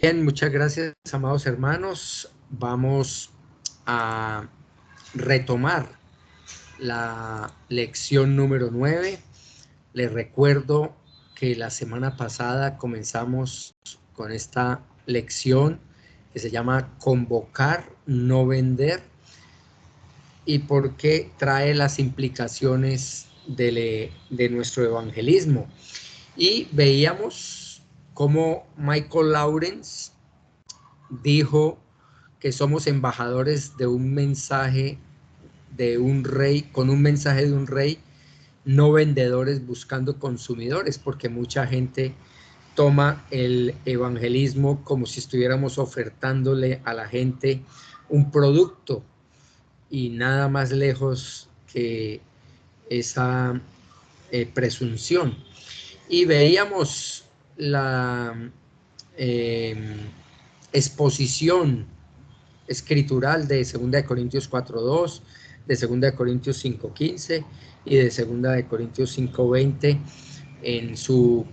Bien, muchas gracias, amados hermanos. Vamos a retomar la lección número 9. Les recuerdo que la semana pasada comenzamos con esta lección que se llama Convocar, no vender, y por qué trae las implicaciones de nuestro evangelismo. Y veíamos cómo Michael Lawrence dijo que somos embajadores de un mensaje de un rey, con un mensaje de un rey, no vendedores buscando consumidores, porque mucha gente toma el evangelismo como si estuviéramos ofertándole a la gente un producto, y nada más lejos que esa presunción. Y veíamos la exposición escritural de 2 Corintios 4:2, de 2 Corintios 5:15 y de 2 Corintios 5:20 en su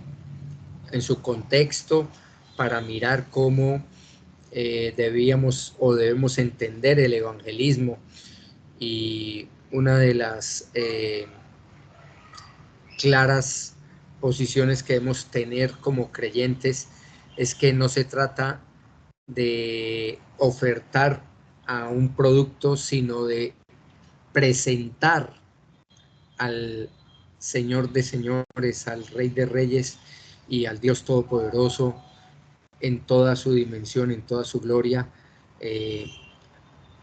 contexto, para mirar cómo debemos entender el evangelismo. Y una de las claras posiciones que debemos tener como creyentes es que no se trata de ofertar a un producto, sino de presentar al Señor de señores, al Rey de reyes y al Dios Todopoderoso en toda su dimensión, en toda su gloria,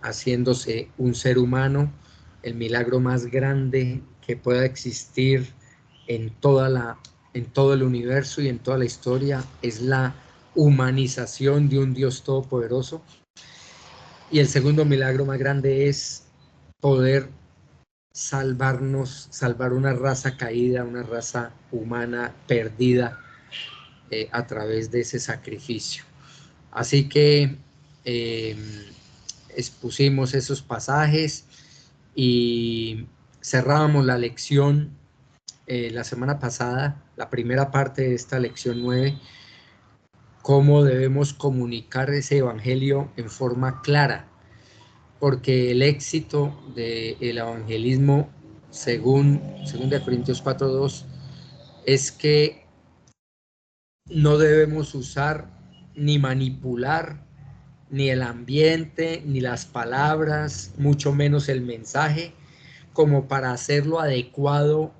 haciéndose un ser humano. El milagro más grande que pueda existir en todo el universo y en toda la historia es la humanización de un Dios todopoderoso. Y el segundo milagro más grande es poder salvar una raza caída, una raza humana perdida, a través de ese sacrificio. Así que expusimos esos pasajes y cerrábamos la lección la semana pasada, la primera parte de esta lección 9, cómo debemos comunicar ese evangelio en forma clara, porque el éxito del evangelismo, según 2 Corintios 4:2, es que no debemos usar ni manipular ni el ambiente, ni las palabras, mucho menos el mensaje, como para hacerlo adecuado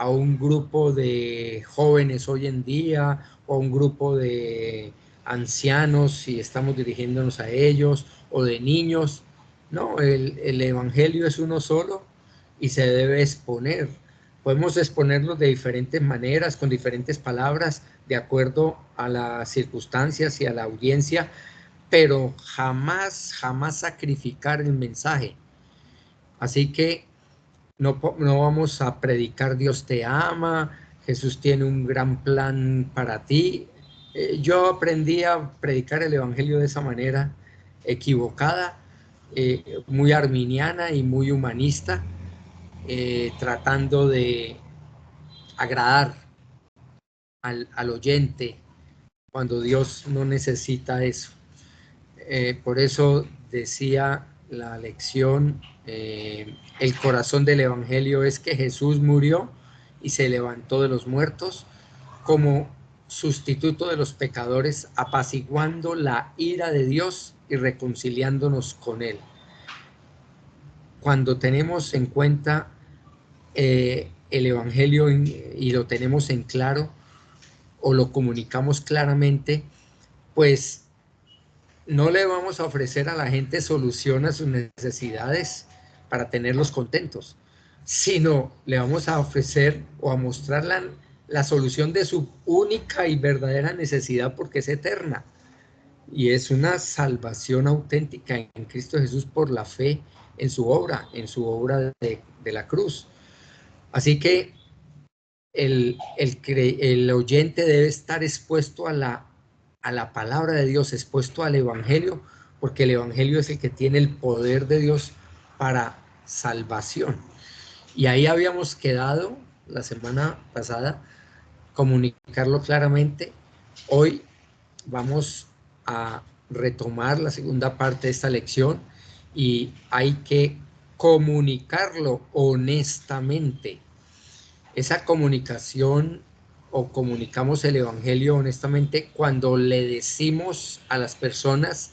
a un grupo de jóvenes hoy en día o a un grupo de ancianos si estamos dirigiéndonos a ellos, o de niños. No, el evangelio es uno solo y se debe exponer. Podemos exponerlo de diferentes maneras, con diferentes palabras, de acuerdo a las circunstancias y a la audiencia, pero jamás, jamás sacrificar el mensaje. Así que no vamos a predicar Dios te ama, Jesús tiene un gran plan para ti. Yo aprendí a predicar el evangelio de esa manera equivocada, muy arminiana y muy humanista, tratando de agradar al oyente, cuando Dios no necesita eso. Por eso decía la lección, el corazón del evangelio es que Jesús murió y se levantó de los muertos como sustituto de los pecadores, apaciguando la ira de Dios y reconciliándonos con él. Cuando tenemos en cuenta el evangelio y lo tenemos en claro, o lo comunicamos claramente, pues no le vamos a ofrecer a la gente solución a sus necesidades para tenerlos contentos, sino le vamos a ofrecer o a mostrar la solución de su única y verdadera necesidad, porque es eterna, y es una salvación auténtica en Cristo Jesús por la fe en su obra de la cruz. Así que el oyente debe estar expuesto a la palabra de Dios, expuesto al evangelio, porque el evangelio es el que tiene el poder de Dios para salvación. Y ahí habíamos quedado la semana pasada, comunicarlo claramente. Hoy vamos a retomar la segunda parte de esta lección y hay que comunicarlo honestamente. Esa comunicación o comunicamos el Evangelio honestamente cuando le decimos a las personas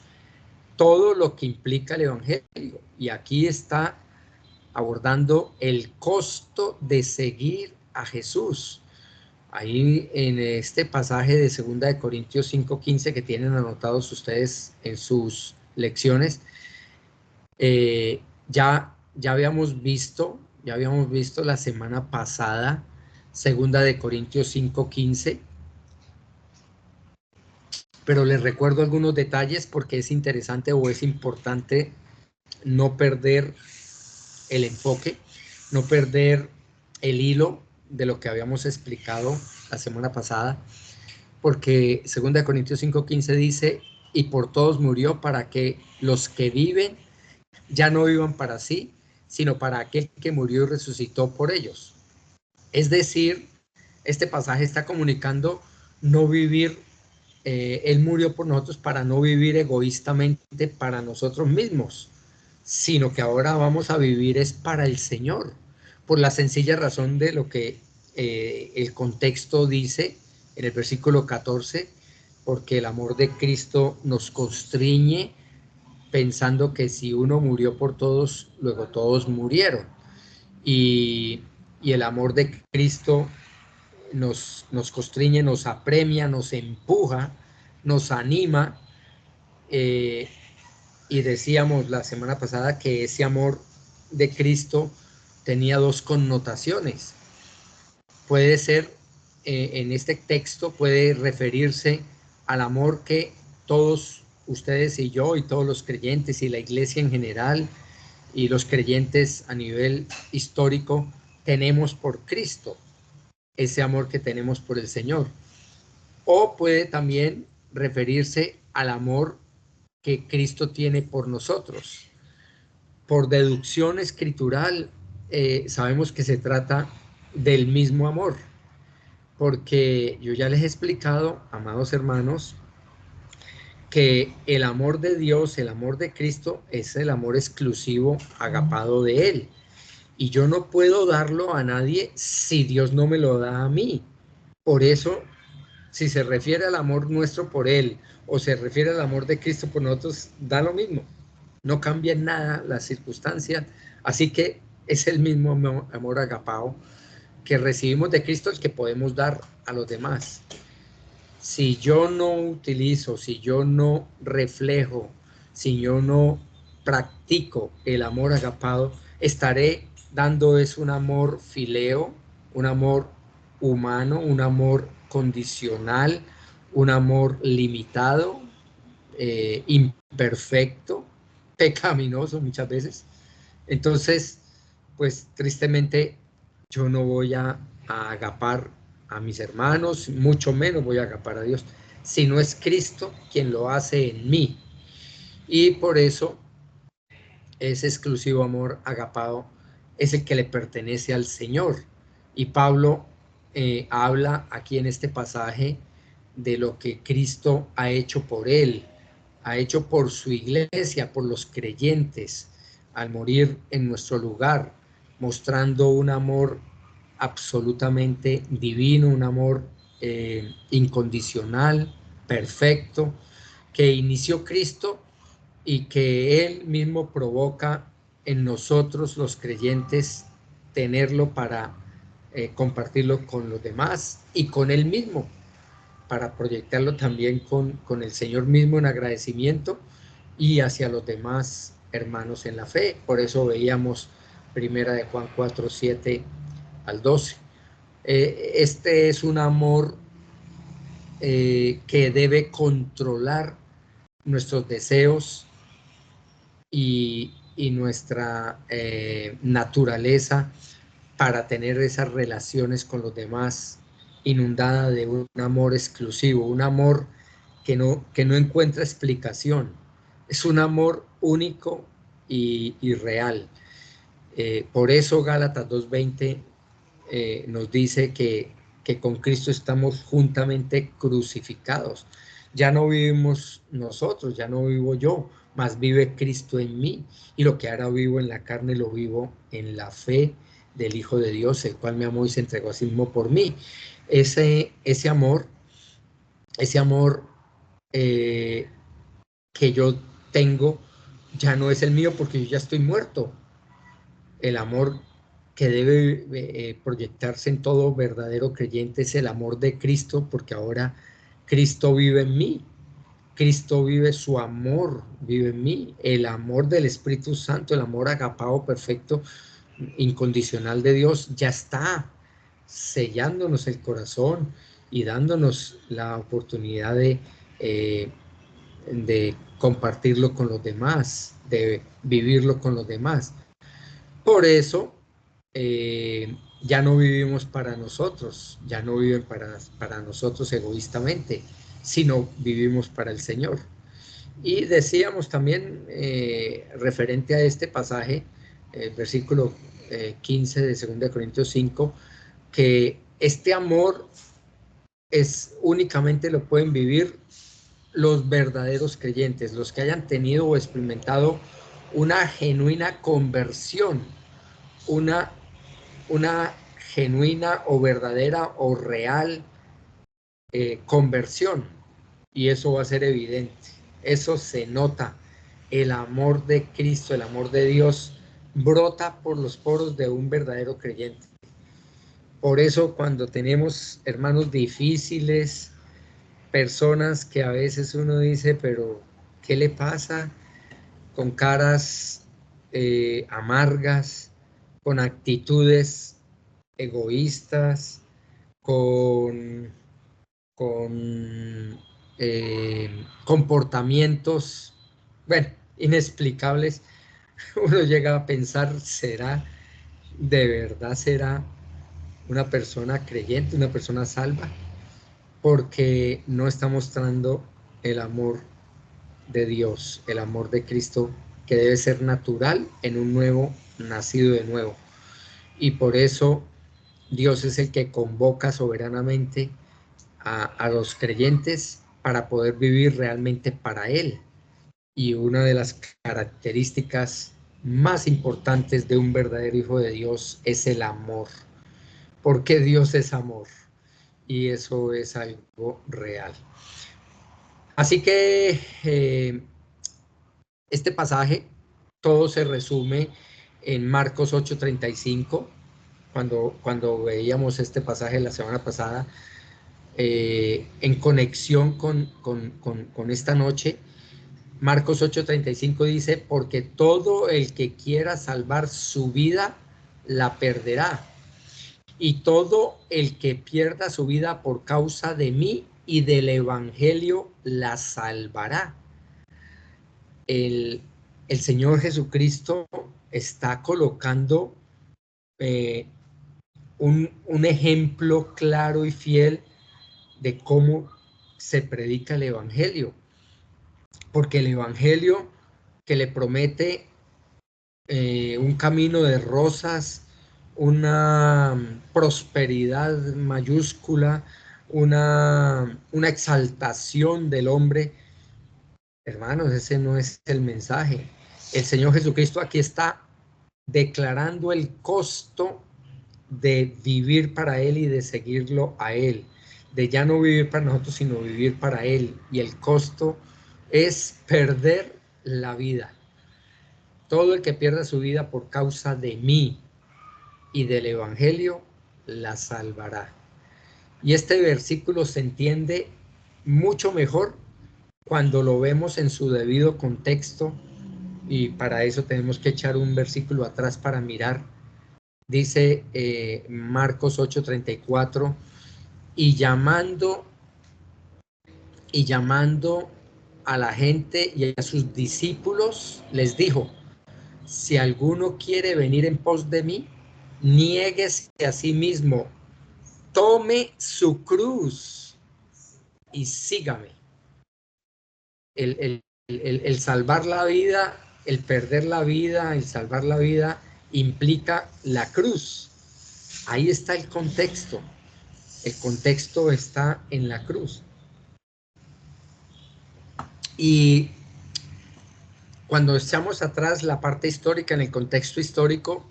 todo lo que implica el Evangelio. Y aquí está abordando el costo de seguir a Jesús. Ahí en este pasaje de 2 Corintios 5:15 que tienen anotados ustedes en sus lecciones, ya habíamos visto la semana pasada 2 Corintios 5:15, pero les recuerdo algunos detalles porque es interesante o es importante no perder el enfoque, no perder el hilo de lo que habíamos explicado la semana pasada, porque 2 Corintios 5:15 dice, y por todos murió para que los que viven ya no vivan para sí, sino para aquel que murió y resucitó por ellos. Es decir, este pasaje está comunicando no vivir, Él murió por nosotros para no vivir egoístamente para nosotros mismos, sino que ahora vamos a vivir es para el Señor, por la sencilla razón de lo que el contexto dice en el versículo 14, porque el amor de Cristo nos constriñe pensando que si uno murió por todos, luego todos murieron. Y el amor de Cristo nos constriñe, nos apremia, nos empuja, nos anima. Y decíamos la semana pasada que ese amor de Cristo tenía dos connotaciones. Puede ser, en este texto, puede referirse al amor que todos ustedes y yo y todos los creyentes y la iglesia en general y los creyentes a nivel histórico tenemos por Cristo, ese amor que tenemos por el Señor. O puede también referirse al amor que Cristo tiene por nosotros. Por deducción escritural, sabemos que se trata del mismo amor, porque yo ya les he explicado, amados hermanos, que el amor de Dios, el amor de Cristo, es el amor exclusivo, agapado de Él. Y yo no puedo darlo a nadie si Dios no me lo da a mí. Por eso, si se refiere al amor nuestro por Él o se refiere al amor de Cristo por nosotros, da lo mismo. No cambia en nada las circunstancias. Así que es el mismo amor agapao que recibimos de Cristo el que podemos dar a los demás. Si yo no utilizo, si yo no reflejo, si yo no practico el amor agapado, estaré dando es un amor fileo, un amor humano, un amor condicional, un amor limitado, imperfecto, pecaminoso muchas veces. Entonces, pues tristemente yo no voy a agapar a mis hermanos, mucho menos voy a agapar a Dios, si no es Cristo quien lo hace en mí. Y por eso ese exclusivo amor agapado es el que le pertenece al Señor. Y Pablo habla aquí en este pasaje de lo que Cristo ha hecho por él, ha hecho por su iglesia, por los creyentes, al morir en nuestro lugar, mostrando un amor absolutamente divino, un amor incondicional, perfecto, que inició Cristo y que Él mismo provoca en nosotros los creyentes tenerlo para compartirlo con los demás y con Él mismo, para proyectarlo también con el Señor mismo en agradecimiento y hacia los demás hermanos en la fe. Por eso veíamos 1 Juan 4, 7 al 12. Este es un amor que debe controlar nuestros deseos y nuestra naturaleza para tener esas relaciones con los demás, inundada de un amor exclusivo, un amor que no encuentra explicación. Es un amor único y real. Por eso Gálatas 2:20 nos dice que con Cristo estamos juntamente crucificados. Ya no vivimos nosotros, ya no vivo yo, mas vive Cristo en mí. Y lo que ahora vivo en la carne lo vivo en la fe del Hijo de Dios, el cual me amó y se entregó a sí mismo por mí. Ese amor eh, que yo tengo ya no es el mío porque yo ya estoy muerto. El amor que debe proyectarse en todo verdadero creyente es el amor de Cristo, porque ahora Cristo vive en mí. Cristo vive, su amor vive en mí, el amor del Espíritu Santo, el amor agapado, perfecto, incondicional de Dios, ya está sellándonos el corazón y dándonos la oportunidad de compartirlo con los demás, de vivirlo con los demás. Por eso, ya no vivimos para nosotros, ya no viven para nosotros egoístamente, sino vivimos para el Señor. Y decíamos también, referente a este pasaje, versículo 15 de 2 Corintios 5, que este amor únicamente lo pueden vivir los verdaderos creyentes, los que hayan tenido o experimentado una genuina conversión, una, una genuina o verdadera o real conversión. Y eso va a ser evidente. Eso se nota. El amor de Cristo, el amor de Dios, brota por los poros de un verdadero creyente. Por eso cuando tenemos hermanos difíciles, personas que a veces uno dice, pero ¿qué le pasa? Con caras amargas, con actitudes egoístas, con comportamientos, bueno, inexplicables. Uno llega a pensar, de verdad será una persona creyente, una persona salva? Porque no está mostrando el amor de Dios, el amor de Cristo, que debe ser natural en un nuevo nacido de nuevo. Y por eso Dios es el que convoca soberanamente a los creyentes para poder vivir realmente para Él. Y una de las características más importantes de un verdadero hijo de Dios es el amor, porque Dios es amor y eso es algo real. Así que este pasaje todo se resume en Marcos 8:35, cuando veíamos este pasaje la semana pasada, en conexión con esta noche. Marcos 8:35 dice, porque todo el que quiera salvar su vida, la perderá. Y todo el que pierda su vida por causa de mí y del Evangelio, la salvará. El, el Señor Jesucristo está colocando eh, un ejemplo claro y fiel de cómo se predica el Evangelio. Porque el Evangelio que le promete un camino de rosas, una prosperidad mayúscula, una exaltación del hombre, hermanos, ese no es el mensaje. El Señor Jesucristo aquí está declarando el costo de vivir para Él y de seguirlo a Él, de ya no vivir para nosotros, sino vivir para Él. Y el costo es perder la vida. Todo el que pierda su vida por causa de mí y del Evangelio, la salvará. Y este versículo se entiende mucho mejor cuando lo vemos en su debido contexto, y para eso tenemos que echar un versículo atrás para mirar. Dice Marcos 8:34, y llamando a la gente y a sus discípulos, les dijo, si alguno quiere venir en pos de mí, niéguese a sí mismo, tome su cruz y sígame. El salvar la vida, el perder la vida, el salvar la vida implica la cruz. Ahí está el contexto. El contexto está en la cruz. Y cuando echamos atrás la parte histórica, en el contexto histórico,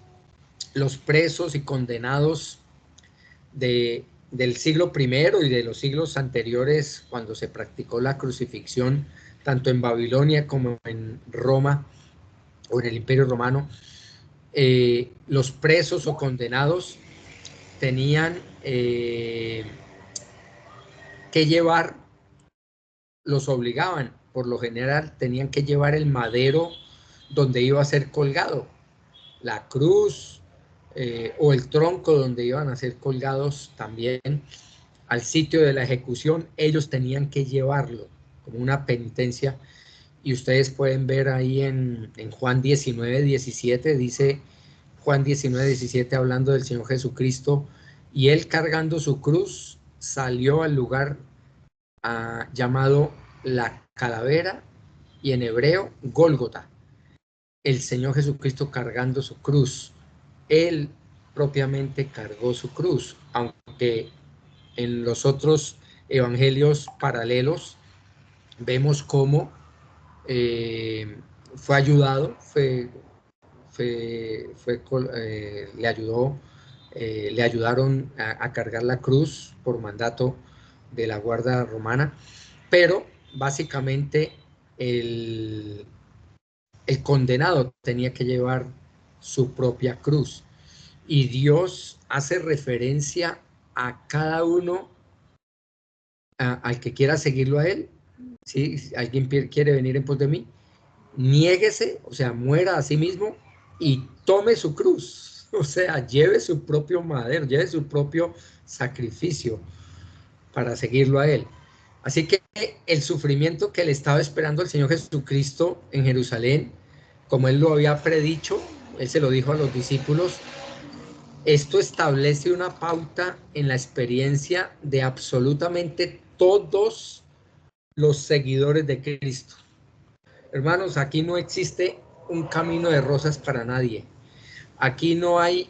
los presos y condenados del siglo I y de los siglos anteriores, cuando se practicó la crucifixión, tanto en Babilonia como en Roma o en el Imperio Romano, los presos o condenados tenían que llevar, los obligaban, por lo general tenían que llevar el madero donde iba a ser colgado, la cruz o el tronco donde iban a ser colgados también al sitio de la ejecución, ellos tenían que llevarlo como una penitencia. Y ustedes pueden ver ahí en Juan 19:17, dice Juan 19:17, hablando del Señor Jesucristo, y él cargando su cruz salió al lugar llamado la calavera, y en hebreo Gólgota. El Señor Jesucristo cargando su cruz, él propiamente cargó su cruz, aunque en los otros evangelios paralelos vemos cómo fue ayudado, le ayudó, le ayudaron a cargar la cruz por mandato de la Guardia Romana, pero básicamente el, el condenado tenía que llevar su propia cruz. Y Dios hace referencia a cada uno, al que quiera seguirlo a él. ¿Sí? Si alguien quiere venir en pos de mí, niéguese, o sea, muera a sí mismo y tome su cruz, o sea, lleve su propio madero, lleve su propio sacrificio para seguirlo a él. Así que el sufrimiento que le estaba esperando el Señor Jesucristo en Jerusalén, como él lo había predicho, él se lo dijo a los discípulos, esto establece una pauta en la experiencia de absolutamente todos los seguidores de Cristo. Hermanos, aquí no existe un camino de rosas para nadie. Aquí no hay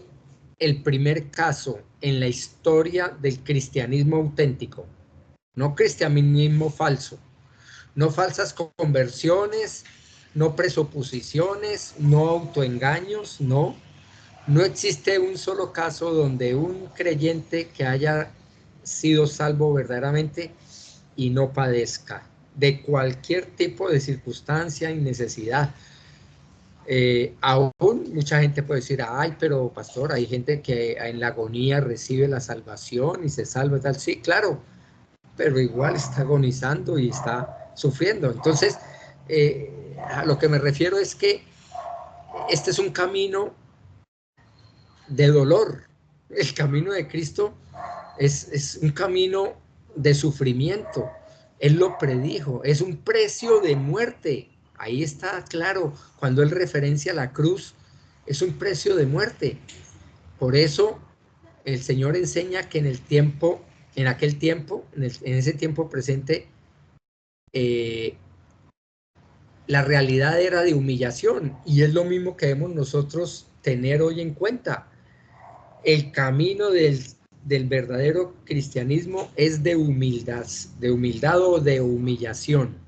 el primer caso en la historia del cristianismo auténtico, no cristianismo falso, no falsas conversiones, no presuposiciones, no autoengaños, no. No existe un solo caso donde un creyente que haya sido salvo verdaderamente y no padezca de cualquier tipo de circunstancia y necesidad. Aún mucha gente puede decir, ay, pero pastor, hay gente que en la agonía recibe la salvación y se salva y tal. Sí, claro, pero igual está agonizando y está sufriendo. Entonces, a lo que me refiero es que este es un camino de dolor. El camino de Cristo es un camino de sufrimiento. Él lo predijo, es un precio de muerte. Ahí está claro, cuando él referencia a la cruz, es un precio de muerte. Por eso el Señor enseña que en el tiempo, en aquel tiempo, en ese tiempo presente, eh, la realidad era de humillación, y es lo mismo que debemos nosotros tener hoy en cuenta. El camino del verdadero cristianismo es de humildad o de humillación.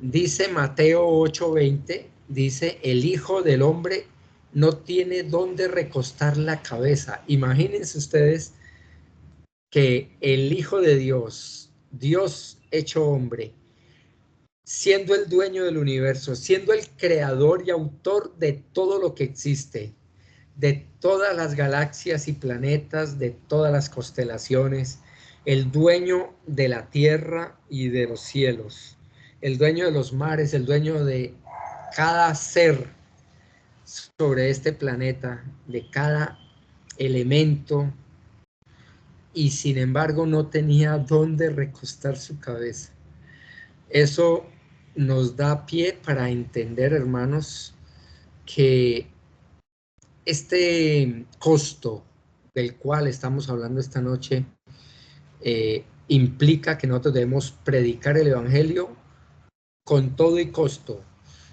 Dice Mateo 8:20, dice, el Hijo del Hombre no tiene dónde recostar la cabeza. Imagínense ustedes que el Hijo de Dios, Dios hecho hombre, siendo el dueño del universo, siendo el creador y autor de todo lo que existe, de todas las galaxias y planetas, de todas las constelaciones, el dueño de la tierra y de los cielos, el dueño de los mares, el dueño de cada ser sobre este planeta, de cada elemento, y sin embargo no tenía dónde recostar su cabeza. Eso nos da pie para entender, hermanos, que este costo del cual estamos hablando esta noche implica que nosotros debemos predicar el Evangelio con todo y costo.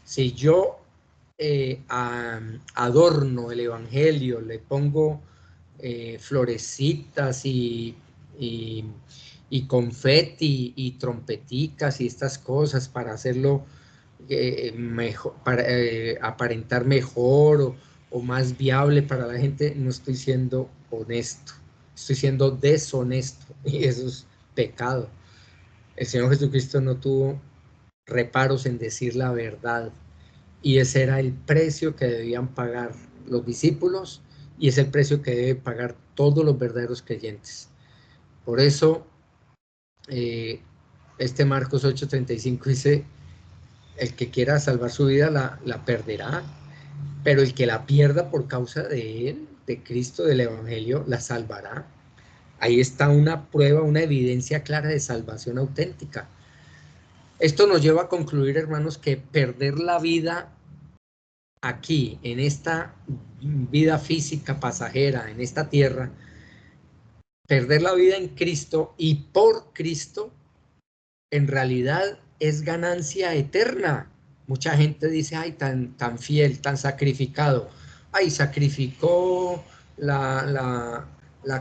Si yo adorno el Evangelio, le pongo florecitas y y confeti y trompeticas y estas cosas para hacerlo mejor, para aparentar mejor o más viable para la gente, no estoy siendo honesto, estoy siendo deshonesto y eso es pecado. El Señor Jesucristo no tuvo reparos en decir la verdad y ese era el precio que debían pagar los discípulos y es el precio que deben pagar todos los verdaderos creyentes. Por eso, este Marcos 8:35 dice, el que quiera salvar su vida la perderá, pero el que la pierda por causa de él, de Cristo, del Evangelio, la salvará. Ahí está una prueba, una evidencia clara de salvación auténtica. Esto nos lleva a concluir, hermanos, que perder la vida aquí, en esta vida física pasajera, en esta tierra, perder la vida en Cristo y por Cristo, en realidad es ganancia eterna. Mucha gente dice, ay, tan fiel, tan sacrificado. Ay, sacrificó la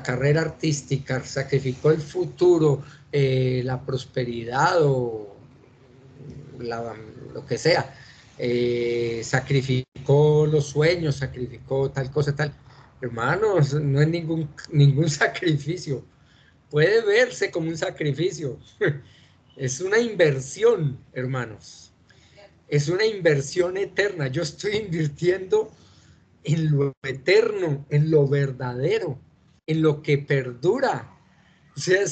carrera artística, sacrificó el futuro, la prosperidad o lo que sea. Sacrificó los sueños, sacrificó tal cosa, tal. Hermanos, no es ningún sacrificio. Puede verse como un sacrificio. Es una inversión, hermanos. Es una inversión eterna. Yo estoy invirtiendo en lo eterno, en lo verdadero, en lo que perdura. O sea,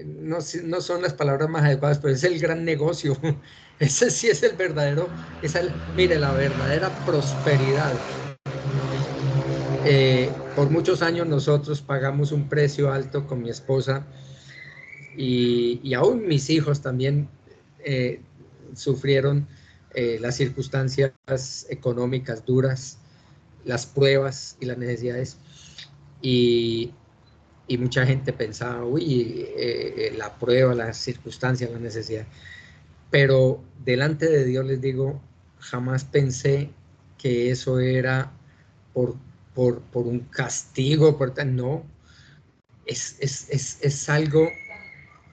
no son las palabras más adecuadas, pero es el gran negocio. Ese sí es el verdadero, mire, la verdadera prosperidad. Por muchos años nosotros pagamos un precio alto con mi esposa y aún mis hijos también sufrieron las circunstancias económicas duras, las pruebas y las necesidades. Y mucha gente pensaba, uy, la prueba, las circunstancias, la necesidad. Pero delante de Dios les digo, jamás pensé que eso era por un castigo, no. Es algo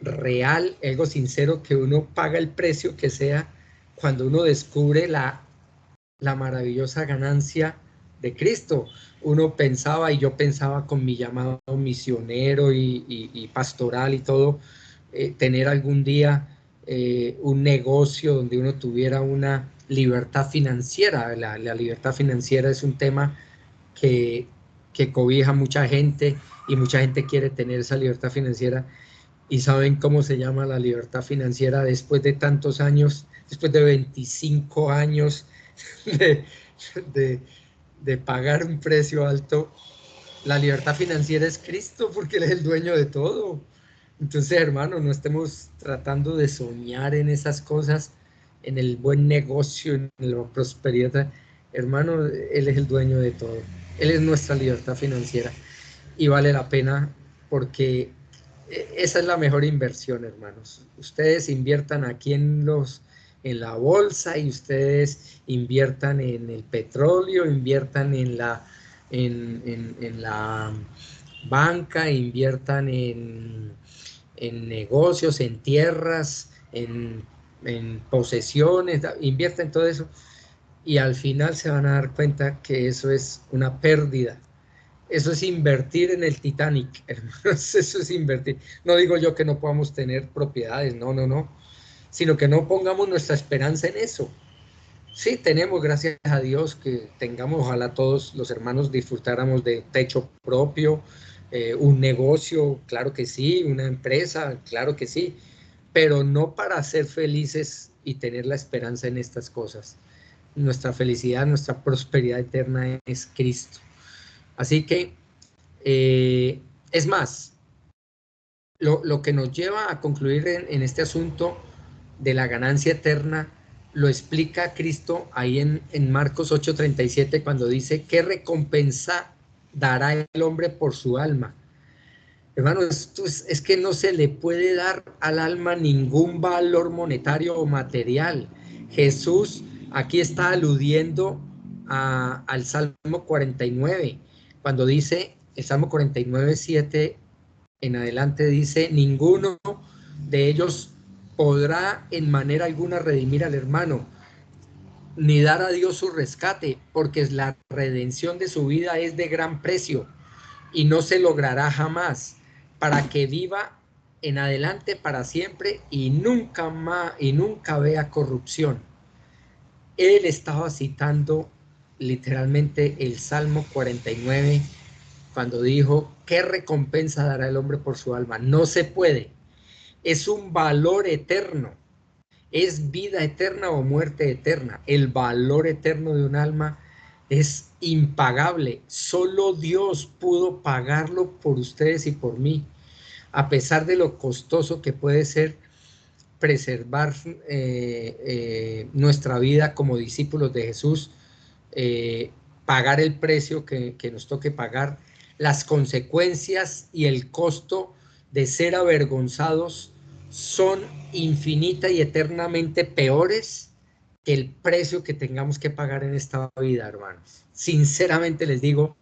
real, algo sincero, que uno paga el precio que sea cuando uno descubre la maravillosa ganancia de Cristo. Uno pensaba, y yo pensaba con mi llamado misionero y pastoral y todo, tener algún día un negocio donde uno tuviera una libertad financiera. La libertad financiera es un tema que cobija a mucha gente y mucha gente quiere tener esa libertad financiera. ¿Y saben cómo se llama la libertad financiera después de tantos años, después de 25 años de, de pagar un precio alto? La libertad financiera es Cristo, porque Él es el dueño de todo. Entonces, hermano, no estemos tratando de soñar en esas cosas, en el buen negocio, en la prosperidad. Hermano, Él es el dueño de todo. Él es nuestra libertad financiera y vale la pena porque esa es la mejor inversión, hermanos. Ustedes inviertan aquí en la bolsa y ustedes inviertan en el petróleo, inviertan en la banca, inviertan en negocios, en tierras, en posesiones, inviertan en todo eso y al final se van a dar cuenta que eso es una pérdida. Eso es invertir en el Titanic, hermanos, eso es invertir. No digo yo que no podamos tener propiedades, no, sino que no pongamos nuestra esperanza en eso. Sí, tenemos, gracias a Dios, que tengamos, ojalá todos los hermanos disfrutáramos de techo propio, un negocio, claro que sí, una empresa, claro que sí, pero no para ser felices y tener la esperanza en estas cosas. Nuestra felicidad, nuestra prosperidad eterna es Cristo. Así que, es más, lo que nos lleva a concluir en este asunto de la ganancia eterna, lo explica Cristo ahí en Marcos 8:37, cuando dice, ¿qué recompensa dará el hombre por su alma? Hermano, esto es que no se le puede dar al alma ningún valor monetario o material. Jesús aquí está aludiendo al Salmo 49, cuando dice, el Salmo 49:7 en adelante dice, ninguno de ellos podrá en manera alguna redimir al hermano, ni dar a Dios su rescate, porque la redención de su vida es de gran precio y no se logrará jamás, para que viva en adelante para siempre y nunca más y nunca vea corrupción. Él estaba citando literalmente el Salmo 49 cuando dijo, ¿qué recompensa dará el hombre por su alma? No se puede. Es un valor eterno. Es vida eterna o muerte eterna. El valor eterno de un alma es impagable. Solo Dios pudo pagarlo por ustedes y por mí. A pesar de lo costoso que puede ser preservar nuestra vida como discípulos de Jesús, pagar el precio que nos toque pagar, las consecuencias y el costo de ser avergonzados son infinita y eternamente peores que el precio que tengamos que pagar en esta vida, hermanos. Sinceramente les digo,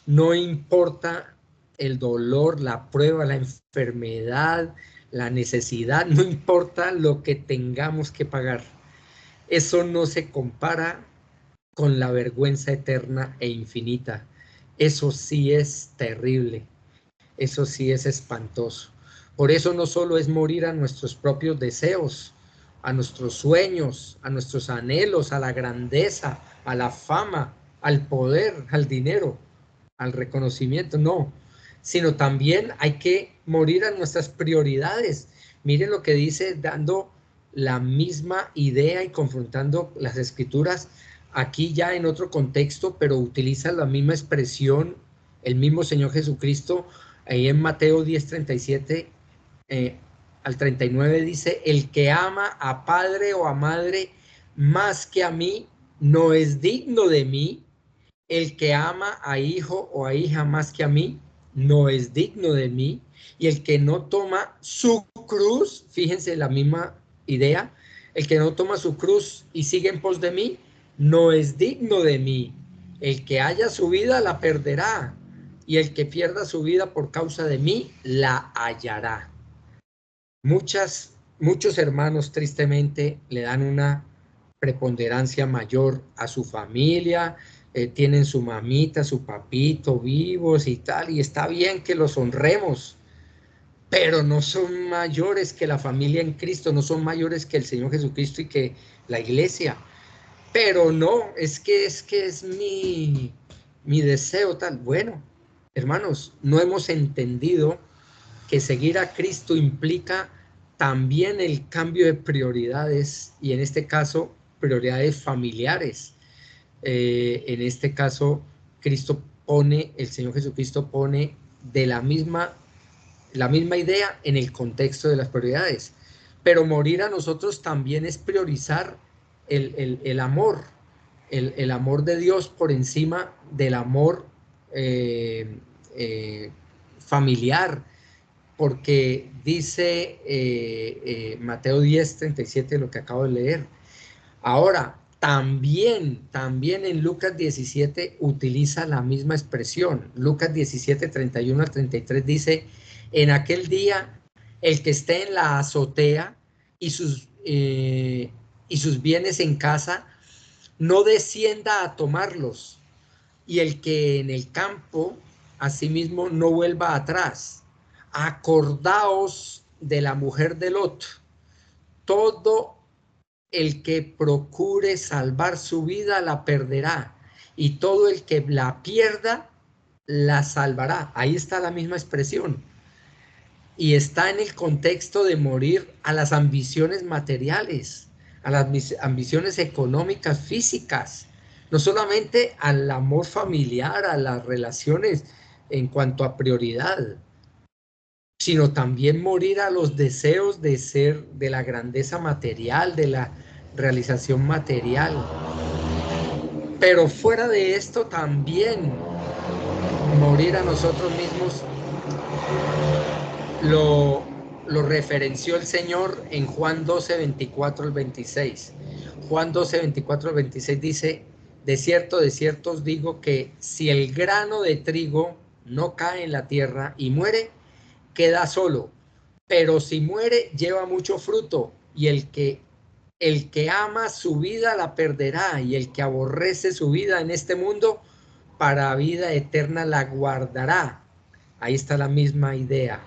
no importa el dolor, la prueba, la enfermedad, la necesidad, no importa lo que tengamos que pagar. Eso no se compara con la vergüenza eterna e infinita. Eso sí es terrible, eso sí es espantoso. Por eso no solo es morir a nuestros propios deseos, a nuestros sueños, a nuestros anhelos, a la grandeza, a la fama, al poder, al dinero, al reconocimiento, no, sino también hay que morir a nuestras prioridades. Miren lo que dice, dando la misma idea y confrontando las escrituras, aquí ya en otro contexto, pero utiliza la misma expresión, el mismo Señor Jesucristo, ahí en Mateo 10:37 al 39 dice, el que ama a padre o a madre más que a mí, no es digno de mí. El que ama a hijo o a hija más que a mí, no es digno de mí. Y el que no toma su cruz, fíjense la misma idea, el que no toma su cruz y sigue en pos de mí, no es digno de mí. El que haya su vida la perderá, y el que pierda su vida por causa de mí, la hallará. Muchos hermanos tristemente le dan una preponderancia mayor a su familia, tienen su mamita, su papito vivos y tal, y está bien que los honremos, pero no son mayores que la familia en Cristo, no son mayores que el Señor Jesucristo y que la iglesia. Pero no, es mi deseo tal. Bueno, hermanos, no hemos entendido que seguir a Cristo implica también el cambio de prioridades y en este caso prioridades familiares. En este caso el Señor Jesucristo pone de la misma idea en el contexto de las prioridades. Pero morir a nosotros también es priorizar el amor, el amor de Dios por encima del amor familiar, porque dice Mateo 10:37, lo que acabo de leer. Ahora, también en Lucas 17 utiliza la misma expresión. Lucas 17:31 al 33 dice, en aquel día, el que esté en la azotea y sus bienes en casa, no descienda a tomarlos, y el que en el campo, asimismo, no vuelva atrás. Acordaos de la mujer de Lot. Todo el que procure salvar su vida la perderá, y todo el que la pierda la salvará. Ahí está la misma expresión. Y está en el contexto de morir a las ambiciones materiales, a las ambiciones económicas, físicas, no solamente al amor familiar, a las relaciones en cuanto a prioridad, sino también morir a los deseos de ser, de la grandeza material, de la realización material. Pero fuera de esto también morir a nosotros mismos lo referenció el Señor en Juan 12:24 al 26. Juan 12:24 al 26 dice, de cierto os digo que si el grano de trigo no cae en la tierra y muere, queda solo, pero si muere lleva mucho fruto, y el que ama su vida la perderá, y el que aborrece su vida en este mundo, para vida eterna la guardará. Ahí está la misma idea.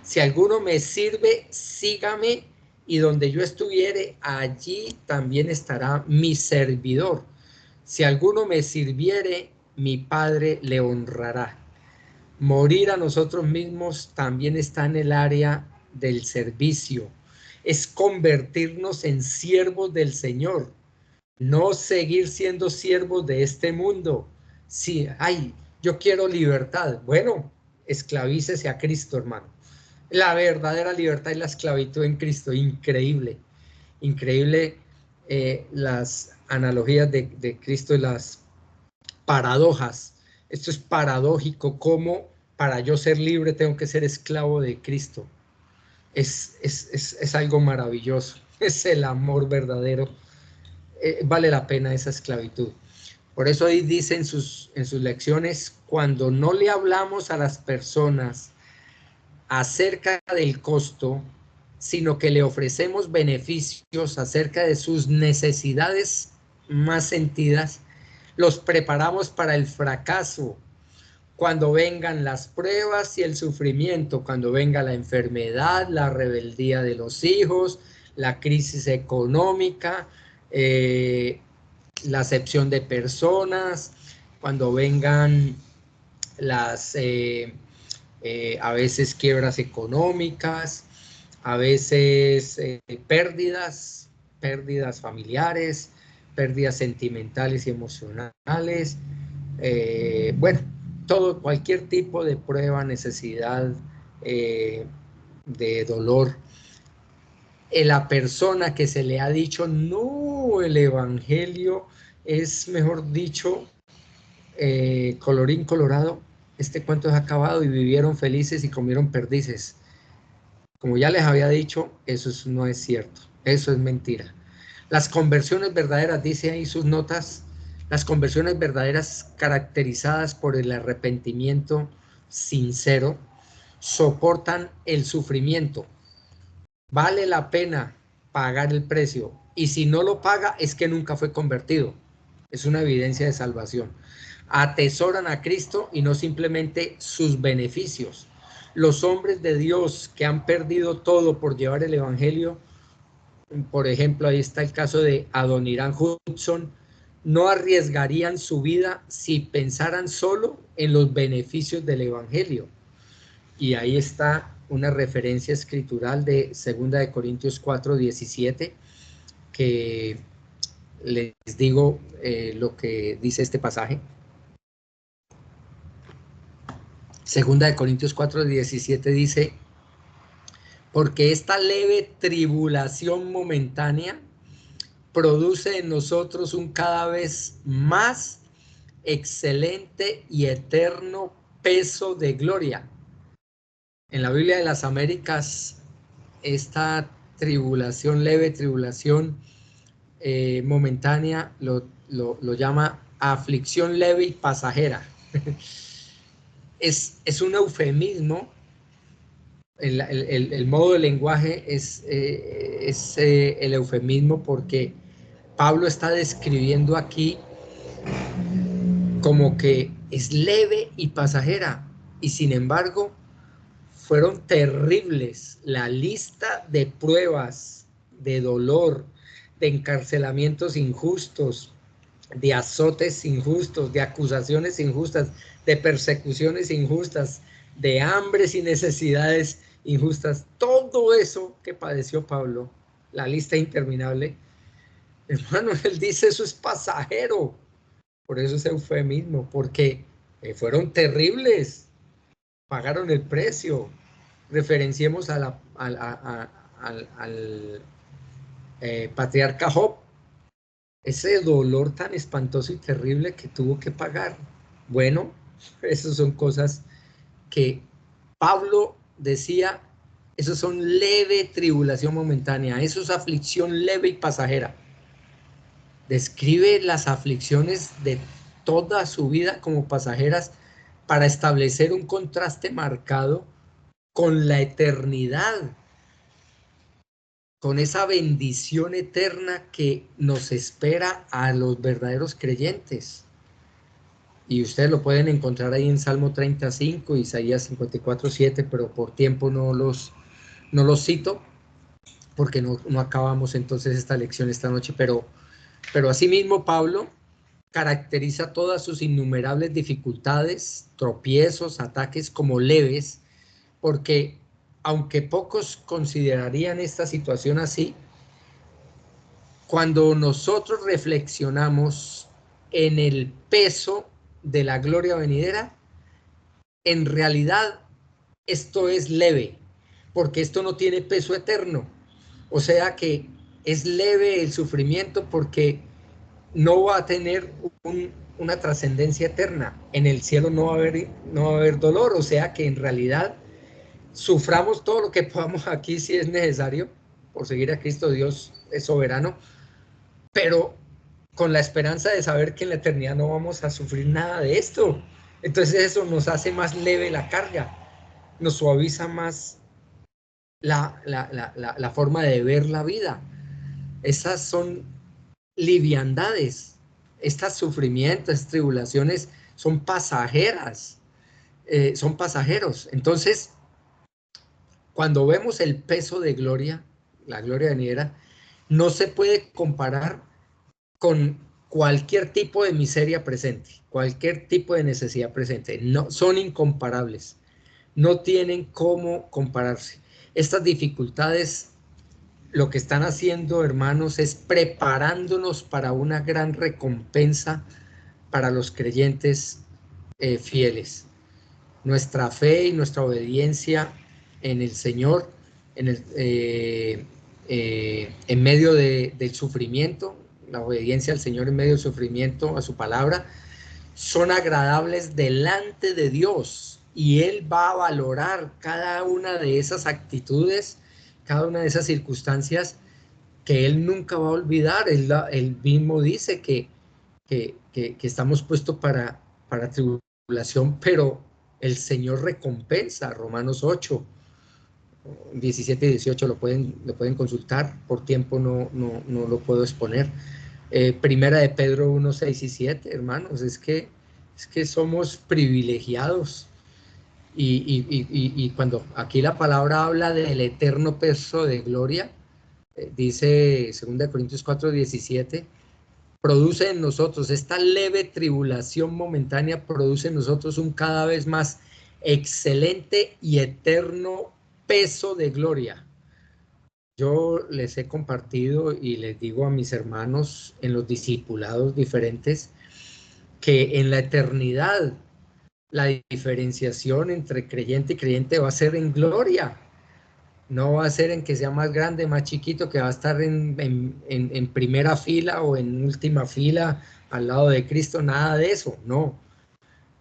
Si alguno me sirve, sígame, y donde yo estuviere, allí también estará mi servidor. Si alguno me sirviere, mi Padre le honrará. Morir a nosotros mismos también está en el área del servicio. Es convertirnos en siervos del Señor, no seguir siendo siervos de este mundo. Sí, ay, yo quiero libertad. Bueno, esclavícese a Cristo, hermano. La verdadera libertad es la esclavitud en Cristo. Increíble, increíble las analogías de Cristo y las paradojas. Esto es paradójico, cómo para yo ser libre tengo que ser esclavo de Cristo. Es algo maravilloso, es el amor verdadero. Vale la pena esa esclavitud. Por eso ahí dice en sus lecciones, cuando no le hablamos a las personas acerca del costo, sino que le ofrecemos beneficios acerca de sus necesidades más sentidas, los preparamos para el fracaso. Cuando vengan las pruebas y el sufrimiento, cuando venga la enfermedad, la rebeldía de los hijos, la crisis económica, la acepción de personas, cuando vengan las a veces quiebras económicas, a veces pérdidas familiares, pérdidas sentimentales y emocionales, bueno, cualquier tipo de prueba, necesidad, de dolor. La persona que se le ha dicho, no, el evangelio es, mejor dicho, colorín colorado, este cuento es acabado y vivieron felices y comieron perdices. Como ya les había dicho, eso no es cierto, eso es mentira. Las conversiones verdaderas, dice ahí sus notas, las conversiones verdaderas caracterizadas por el arrepentimiento sincero, soportan el sufrimiento. Vale la pena pagar el precio, y si no lo paga es que nunca fue convertido. Es una evidencia de salvación. Atesoran a Cristo y no simplemente sus beneficios. Los hombres de Dios que han perdido todo por llevar el evangelio, por ejemplo, ahí está el caso de Adoniram Hudson, no arriesgarían su vida si pensaran solo en los beneficios del evangelio. Y ahí está una referencia escritural de 2 de Corintios 4:17, que les digo lo que dice este pasaje. 2 de Corintios 4:17 dice, porque esta leve tribulación momentánea produce en nosotros un cada vez más excelente y eterno peso de gloria. En la Biblia de las Américas, esta tribulación, leve tribulación momentánea, lo llama aflicción leve y pasajera. Es un eufemismo. El modo de lenguaje es el eufemismo, porque Pablo está describiendo aquí como que es leve y pasajera, y sin embargo fueron terribles la lista de pruebas, de dolor, de encarcelamientos injustos, de azotes injustos, de acusaciones injustas, de persecuciones injustas, de hambres y necesidades injustas. Todo eso que padeció Pablo, la lista interminable, hermano, él dice eso es pasajero. Por eso es eufemismo, porque fueron terribles, pagaron el precio. Referenciemos al patriarca Job, ese dolor tan espantoso y terrible que tuvo que pagar. Bueno, esas son cosas que Pablo decía, eso son leve tribulación momentánea, eso es aflicción leve y pasajera. Describe las aflicciones de toda su vida como pasajeras, para establecer un contraste marcado con la eternidad, con esa bendición eterna que nos espera a los verdaderos creyentes. Y ustedes lo pueden encontrar ahí en Salmo 35, Isaías 54, 7, pero por tiempo no los cito, porque no acabamos entonces esta lección esta noche, pero asimismo Pablo caracteriza todas sus innumerables dificultades, tropiezos, ataques como leves, porque aunque pocos considerarían esta situación así, cuando nosotros reflexionamos en el peso de la gloria venidera, en realidad esto es leve, porque esto no tiene peso eterno. O sea que es leve el sufrimiento porque no va a tener una trascendencia eterna. En el cielo no va a haber dolor, o sea que en realidad suframos todo lo que podamos aquí si es necesario, por seguir a Cristo. Dios es soberano, pero con la esperanza de saber que en la eternidad no vamos a sufrir nada de esto. Entonces eso nos hace más leve la carga, nos suaviza más la forma de ver la vida. Esas son liviandades, estos sufrimientos, estas tribulaciones son pasajeras, son pasajeros. Entonces, cuando vemos el peso de gloria, la gloria venidera, no se puede comparar con cualquier tipo de miseria presente, cualquier tipo de necesidad presente. No, son incomparables, no tienen cómo compararse. Estas dificultades lo que están haciendo, hermanos, es preparándonos para una gran recompensa para los creyentes fieles. Nuestra fe y nuestra obediencia en el Señor, en medio del sufrimiento, la obediencia al Señor en medio del sufrimiento, a su palabra, son agradables delante de Dios, y Él va a valorar cada una de esas actitudes, cada una de esas circunstancias que Él nunca va a olvidar. Él mismo dice que estamos puestos para tribulación, pero el Señor recompensa. Romanos 8, 17 y 18 lo pueden consultar, por tiempo no lo puedo exponer. Primera de Pedro 1, 6 y 7, hermanos, es que somos privilegiados. Y cuando aquí la palabra habla del eterno peso de gloria, dice 2 Corintios 4, 17, produce en nosotros, esta leve tribulación momentánea produce en nosotros un cada vez más excelente y eterno peso de gloria. Yo les he compartido y les digo a mis hermanos en los discipulados diferentes que en la eternidad la diferenciación entre creyente y creyente va a ser en gloria. No va a ser en que sea más grande, más chiquito, que va a estar en primera fila o en última fila al lado de Cristo, nada de eso, no.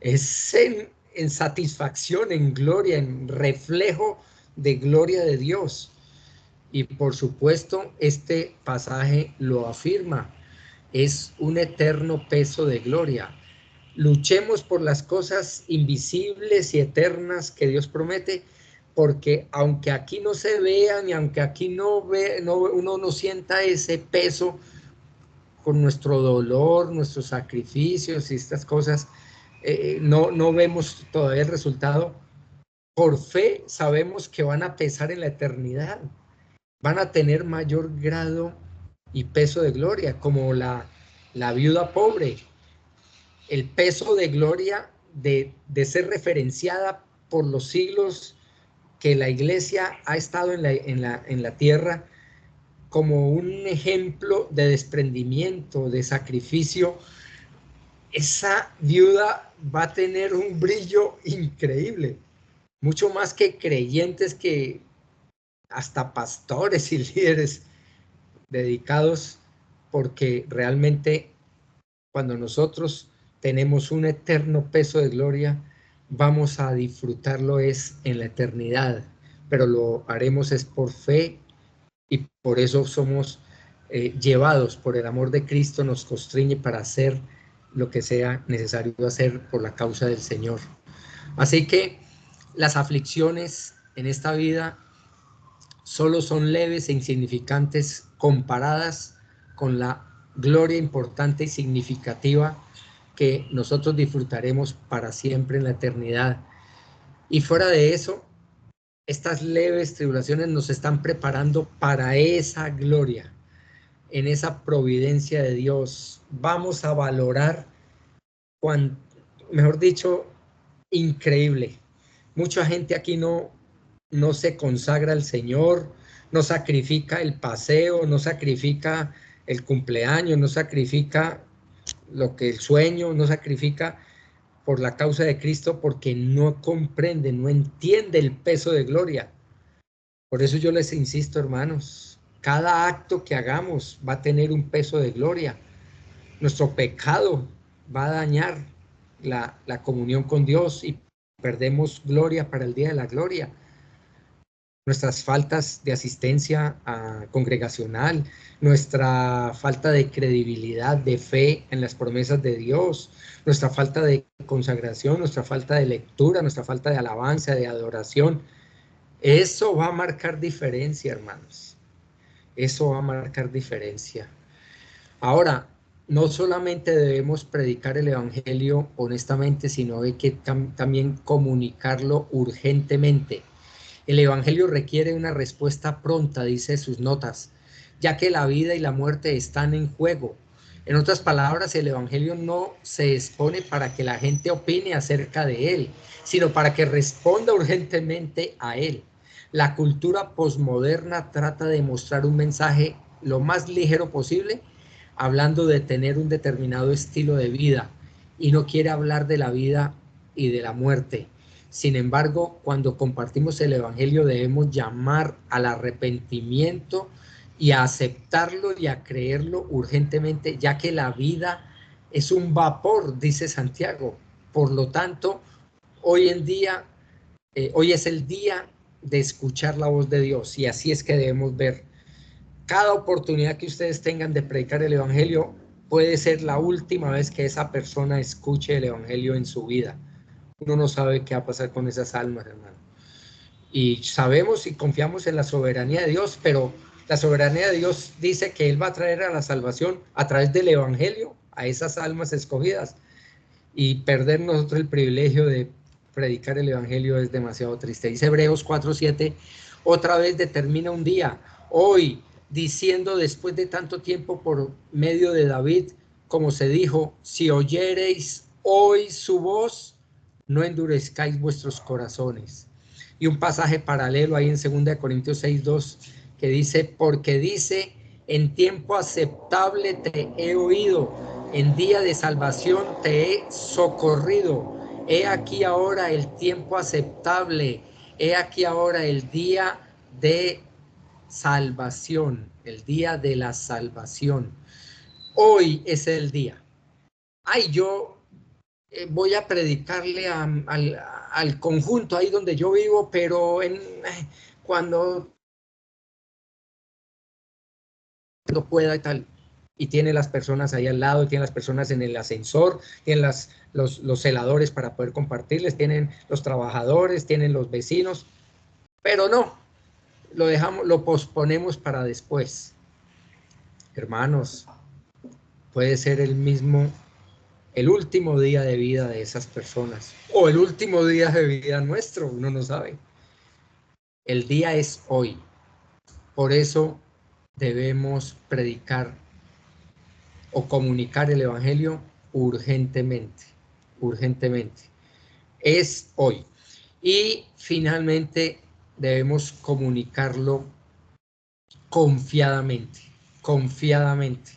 Es en satisfacción, en gloria, en reflejo de gloria de Dios. Y por supuesto, este pasaje lo afirma, es un eterno peso de gloria. Luchemos por las cosas invisibles y eternas que Dios promete, porque aunque aquí no se vean y aunque aquí uno no sienta ese peso con nuestro dolor, nuestros sacrificios y estas cosas, no vemos todavía el resultado. Por fe sabemos que van a pesar en la eternidad, van a tener mayor grado y peso de gloria, como la viuda pobre. El peso de gloria de ser referenciada por los siglos que la iglesia ha estado en la tierra como un ejemplo de desprendimiento, de sacrificio. Esa viuda va a tener un brillo increíble, mucho más que creyentes, que hasta pastores y líderes dedicados, porque realmente cuando nosotros tenemos un eterno peso de gloria, vamos a disfrutarlo es en la eternidad, pero lo haremos es por fe, y por eso somos llevados por el amor de Cristo, nos constriñe para hacer lo que sea necesario hacer por la causa del Señor. Así que las aflicciones en esta vida solo son leves e insignificantes comparadas con la gloria importante y significativa que nosotros disfrutaremos para siempre en la eternidad. Y fuera de eso, estas leves tribulaciones nos están preparando para esa gloria, en esa providencia de Dios. Vamos a valorar, mejor dicho, increíble. Mucha gente aquí no se consagra al Señor, no sacrifica el paseo, no sacrifica el cumpleaños, no sacrifica el sueño, no sacrifica por la causa de Cristo porque no comprende, no entiende el peso de gloria. Por eso yo les insisto, hermanos, cada acto que hagamos va a tener un peso de gloria. Nuestro pecado va a dañar la comunión con Dios y perdemos gloria para el día de la gloria. Nuestras faltas de asistencia congregacional, nuestra falta de credibilidad, de fe en las promesas de Dios, nuestra falta de consagración, nuestra falta de lectura, nuestra falta de alabanza, de adoración, eso va a marcar diferencia, hermanos. Eso va a marcar diferencia. Ahora, no solamente debemos predicar el evangelio honestamente, sino hay que también comunicarlo urgentemente. El evangelio requiere una respuesta pronta, dice sus notas, ya que la vida y la muerte están en juego. En otras palabras, el evangelio no se expone para que la gente opine acerca de él, sino para que responda urgentemente a él. La cultura posmoderna trata de mostrar un mensaje lo más ligero posible, hablando de tener un determinado estilo de vida, y no quiere hablar de la vida y de la muerte. Sin embargo, cuando compartimos el evangelio debemos llamar al arrepentimiento y a aceptarlo y a creerlo urgentemente, ya que la vida es un vapor, dice Santiago. Por lo tanto, hoy es el día de escuchar la voz de Dios, y así es que debemos ver. Cada oportunidad que ustedes tengan de predicar el evangelio puede ser la última vez que esa persona escuche el evangelio en su vida. Uno no sabe qué va a pasar con esas almas, hermano. Y sabemos y confiamos en la soberanía de Dios, pero la soberanía de Dios dice que Él va a traer a la salvación a través del evangelio a esas almas escogidas. Y perder nosotros el privilegio de predicar el evangelio es demasiado triste. Dice Hebreos 4:7, otra vez determina un día, hoy, diciendo después de tanto tiempo por medio de David, como se dijo, si oyereis hoy su voz, no endurezcáis vuestros corazones. Y un pasaje paralelo ahí en 2 Corintios 6:2 que dice, porque dice, en tiempo aceptable te he oído, en día de salvación te he socorrido. He aquí ahora el tiempo aceptable, he aquí ahora el día de salvación, el día de la salvación. Hoy es el día. Ay, yo voy a predicarle al conjunto ahí donde yo vivo, pero cuando pueda y tal. Y tiene las personas ahí al lado, tiene las personas en el ascensor, tienen los celadores para poder compartirles, tienen los trabajadores, tienen los vecinos, pero no, lo posponemos para después. Hermanos, puede ser el último día de vida de esas personas, o el último día de vida nuestro, uno no sabe. El día es hoy. Por eso debemos predicar o comunicar el evangelio urgentemente, urgentemente. Es hoy. Y finalmente debemos comunicarlo confiadamente, confiadamente.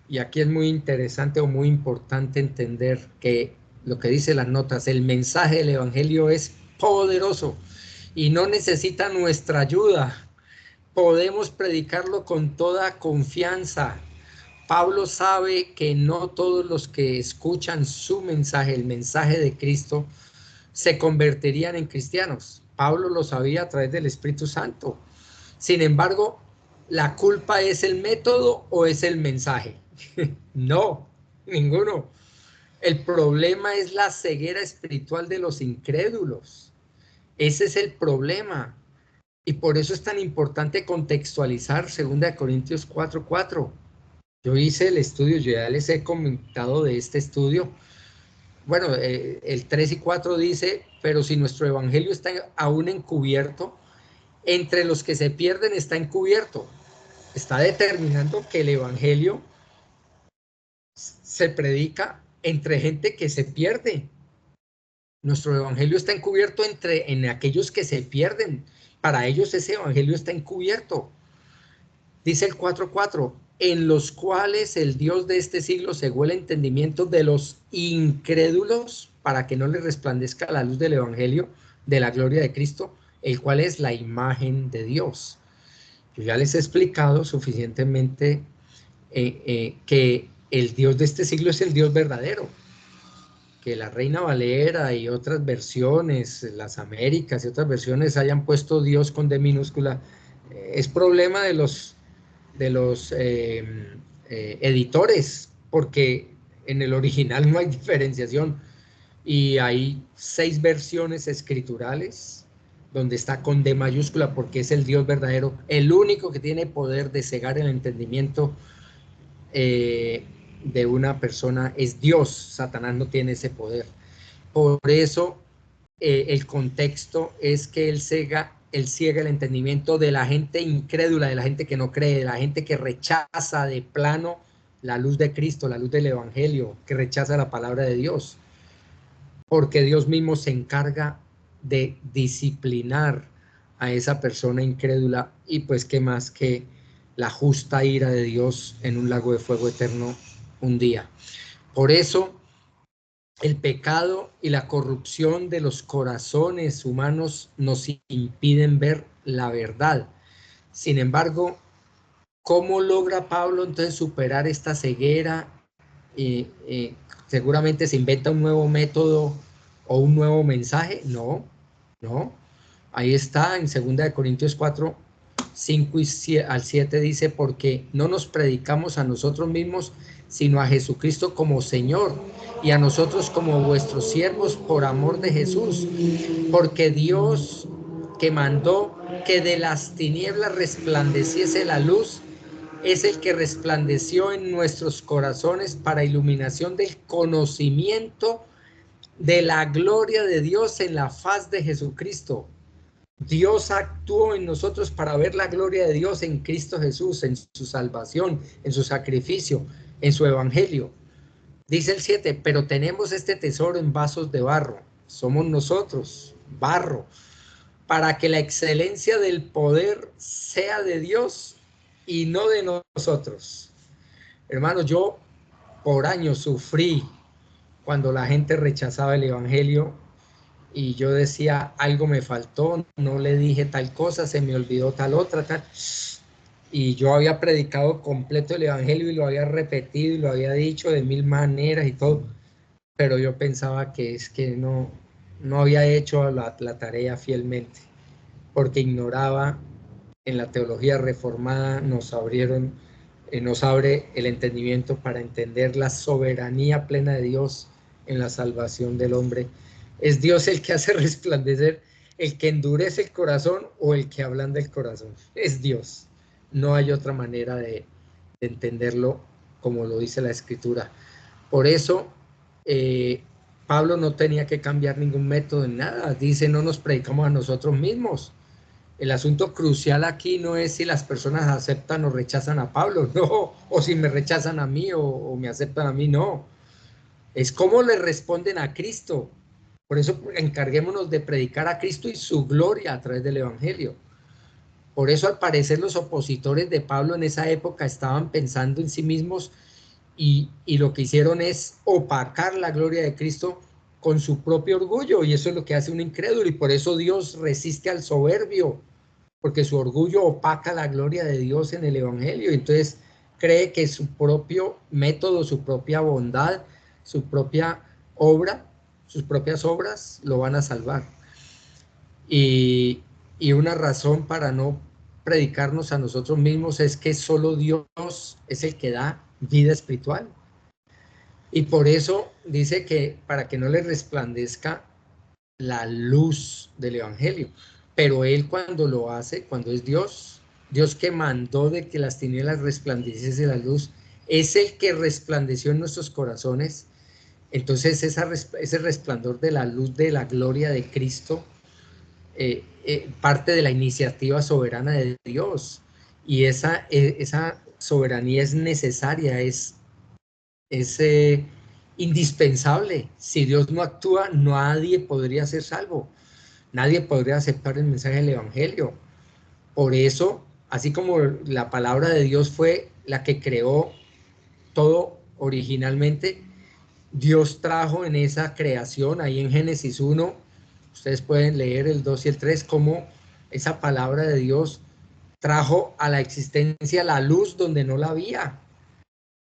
Y aquí es muy interesante o muy importante entender que lo que dice las notas, el mensaje del evangelio es poderoso y no necesita nuestra ayuda. Podemos predicarlo con toda confianza. Pablo sabe que no todos los que escuchan su mensaje, el mensaje de Cristo, se convertirían en cristianos. Pablo lo sabía a través del Espíritu Santo. Sin embargo, ¿la culpa es el método o es el mensaje? No, ninguno. El problema es la ceguera espiritual de los incrédulos. Ese es el problema. Y por eso es tan importante contextualizar 2 Corintios 4:4. Yo hice el estudio, yo ya les he comentado de este estudio. Bueno, el 3 y 4 dice, pero si nuestro evangelio está aún encubierto, entre los que se pierden está encubierto. Está determinando que el evangelio se predica entre gente que se pierde. Nuestro evangelio está encubierto en aquellos que se pierden. Para ellos ese evangelio está encubierto. Dice el 4:4, en los cuales el Dios de este siglo cegó el entendimiento de los incrédulos para que no les resplandezca la luz del evangelio de la gloria de Cristo, el cual es la imagen de Dios. Yo ya les he explicado suficientemente que el Dios de este siglo es el Dios verdadero, que la Reina Valera y otras versiones, las Américas y otras versiones hayan puesto Dios con D minúscula, es problema de los editores, porque en el original no hay diferenciación y hay 6 versiones escriturales donde está con D mayúscula porque es el Dios verdadero, el único que tiene poder de cegar el entendimiento de una persona es Dios. Satanás no tiene ese poder. Por eso el contexto es que él ciega el entendimiento de la gente incrédula, de la gente que no cree, de la gente que rechaza de plano la luz de Cristo, la luz del evangelio, que rechaza la palabra de Dios, porque Dios mismo se encarga de disciplinar a esa persona incrédula, y pues qué más que la justa ira de Dios en un lago de fuego eterno un día. Por eso el pecado y la corrupción de los corazones humanos nos impiden ver la verdad. Sin embargo, ¿cómo logra Pablo entonces superar esta ceguera? Seguramente se inventa un nuevo método o un nuevo mensaje. No, no. Ahí está en 2 Corintios 4, 5 al 7 dice, porque no nos predicamos a nosotros mismos, sino a Jesucristo como Señor, y a nosotros como vuestros siervos por amor de Jesús, porque Dios que mandó que de las tinieblas resplandeciese la luz, es el que resplandeció en nuestros corazones para iluminación del conocimiento de la gloria de Dios en la faz de Jesucristo. Dios actuó en nosotros para ver la gloria de Dios en Cristo Jesús, en su salvación, en su sacrificio, en su evangelio. Dice el 7, pero tenemos este tesoro en vasos de barro. Somos nosotros, barro, para que la excelencia del poder sea de Dios y no de nosotros. Hermanos, yo por años sufrí cuando la gente rechazaba el evangelio y yo decía, algo me faltó, no le dije tal cosa, se me olvidó tal otra, tal. Y yo había predicado completo el evangelio y lo había repetido y lo había dicho de 1000 maneras y todo, pero yo pensaba que es que no había hecho la tarea fielmente, porque ignoraba. En la teología reformada nos abre el entendimiento para entender la soberanía plena de Dios en la salvación del hombre. Es Dios el que hace resplandecer, el que endurece el corazón o el que ablanda el corazón. Es Dios. No hay otra manera de entenderlo como lo dice la Escritura. Por eso, Pablo no tenía que cambiar ningún método en nada. Dice, no nos predicamos a nosotros mismos. El asunto crucial aquí no es si las personas aceptan o rechazan a Pablo, no, o si me rechazan a mí o me aceptan a mí, no. Es cómo le responden a Cristo. Por eso encarguémonos de predicar a Cristo y su gloria a través del Evangelio. Por eso al parecer los opositores de Pablo en esa época estaban pensando en sí mismos y lo que hicieron es opacar la gloria de Cristo con su propio orgullo, y eso es lo que hace un incrédulo, y por eso Dios resiste al soberbio, porque su orgullo opaca la gloria de Dios en el evangelio. Entonces cree que su propio método, su propia bondad, su propia obra, sus propias obras lo van a salvar. Y una razón para no predicarnos a nosotros mismos es que solo Dios es el que da vida espiritual. Y por eso dice que para que no le resplandezca la luz del Evangelio. Pero Él cuando lo hace, cuando es Dios, Dios que mandó de que las tinieblas resplandeciese la luz, es el que resplandeció en nuestros corazones. Entonces ese resplandor de la luz de la gloria de Cristo, parte de la iniciativa soberana de Dios. Y esa soberanía es necesaria, es indispensable. Si Dios no actúa, nadie podría ser salvo. Nadie podría aceptar el mensaje del Evangelio. Por eso, así como la palabra de Dios fue la que creó todo originalmente, Dios trajo en esa creación, ahí en Génesis 1, ustedes pueden leer el 2 y el 3, cómo esa palabra de Dios trajo a la existencia la luz donde no la había.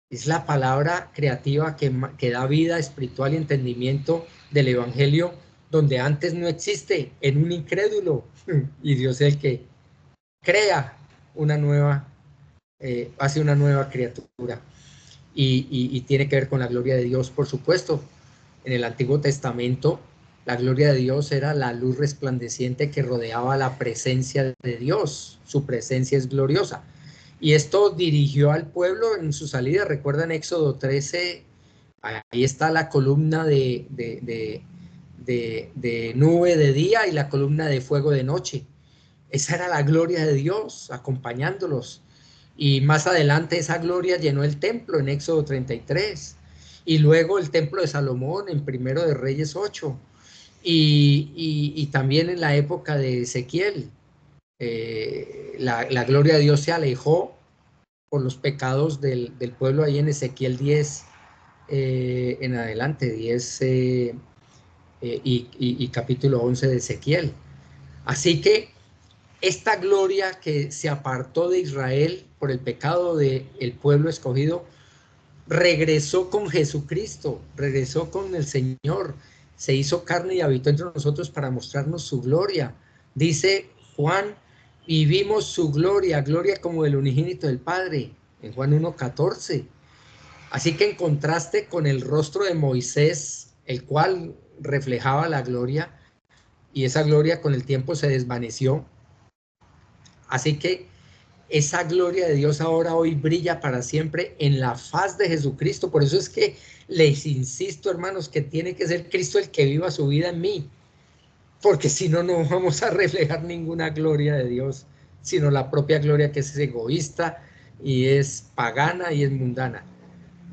Es la palabra creativa que da vida espiritual y entendimiento del Evangelio, donde antes no existe, en un incrédulo. Y Dios es el que crea una nueva, hace una nueva criatura. Y tiene que ver con la gloria de Dios, por supuesto. En el Antiguo Testamento, la gloria de Dios era la luz resplandeciente que rodeaba la presencia de Dios. Su presencia es gloriosa. Y esto dirigió al pueblo en su salida. Recuerdan Éxodo 13, ahí está la columna de nube de día y la columna de fuego de noche. Esa era la gloria de Dios acompañándolos. Y más adelante esa gloria llenó el templo en Éxodo 33. Y luego el templo de Salomón en Primero de Reyes 8. Y también en la época de Ezequiel. La gloria de Dios se alejó por los pecados del pueblo ahí en Ezequiel 10 en adelante, 10 y capítulo 11 de Ezequiel. Así que esta gloria que se apartó de Israel por el pecado del pueblo escogido, regresó con Jesucristo, regresó con el Señor, se hizo carne y habitó entre nosotros para mostrarnos su gloria. Dice Juan, y vimos su gloria, gloria como del unigénito del Padre, en Juan 1:14. Así que en contraste con el rostro de Moisés, el cual reflejaba la gloria, y esa gloria con el tiempo se desvaneció. Así que esa gloria de Dios ahora hoy brilla para siempre en la faz de Jesucristo. Por eso es que les insisto, hermanos, que tiene que ser Cristo el que viva su vida en mí. Porque si no, no vamos a reflejar ninguna gloria de Dios, sino la propia gloria que es egoísta y es pagana y es mundana.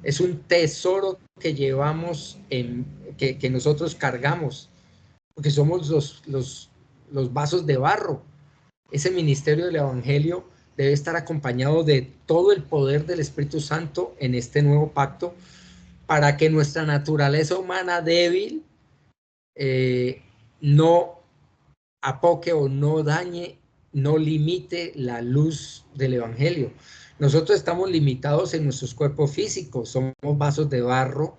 Es un tesoro que llevamos, que nosotros cargamos, porque somos los vasos de barro. Ese ministerio del Evangelio debe estar acompañado de todo el poder del Espíritu Santo en este nuevo pacto, para que nuestra naturaleza humana débil no apoque o no dañe, no limite la luz del Evangelio. Nosotros estamos limitados en nuestros cuerpos físicos, somos vasos de barro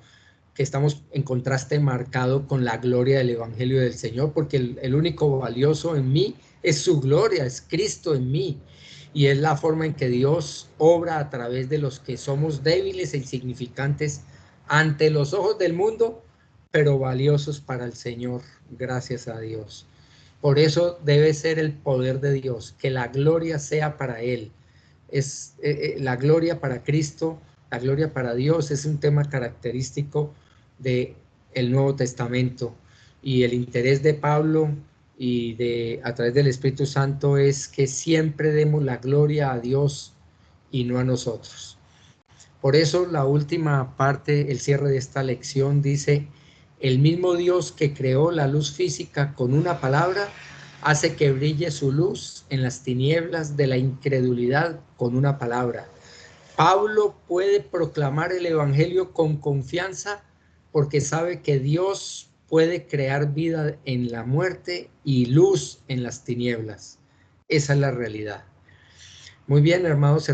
que estamos en contraste marcado con la gloria del Evangelio del Señor, porque el único valioso en mí es su gloria, es Cristo en mí, y es la forma en que Dios obra a través de los que somos débiles e insignificantes ante los ojos del mundo, pero valiosos para el Señor, gracias a Dios. Por eso debe ser el poder de Dios, que la gloria sea para Él. Es la gloria para Cristo, la gloria para Dios es un tema característico del Nuevo Testamento, y el interés de Pablo y a través del Espíritu Santo es que siempre demos la gloria a Dios y no a nosotros. Por eso la última parte, el cierre de esta lección dice: el mismo Dios que creó la luz física con una palabra, hace que brille su luz en las tinieblas de la incredulidad con una palabra. Pablo puede proclamar el Evangelio con confianza porque sabe que Dios puede crear vida en la muerte y luz en las tinieblas. Esa es la realidad. Muy bien, hermanos,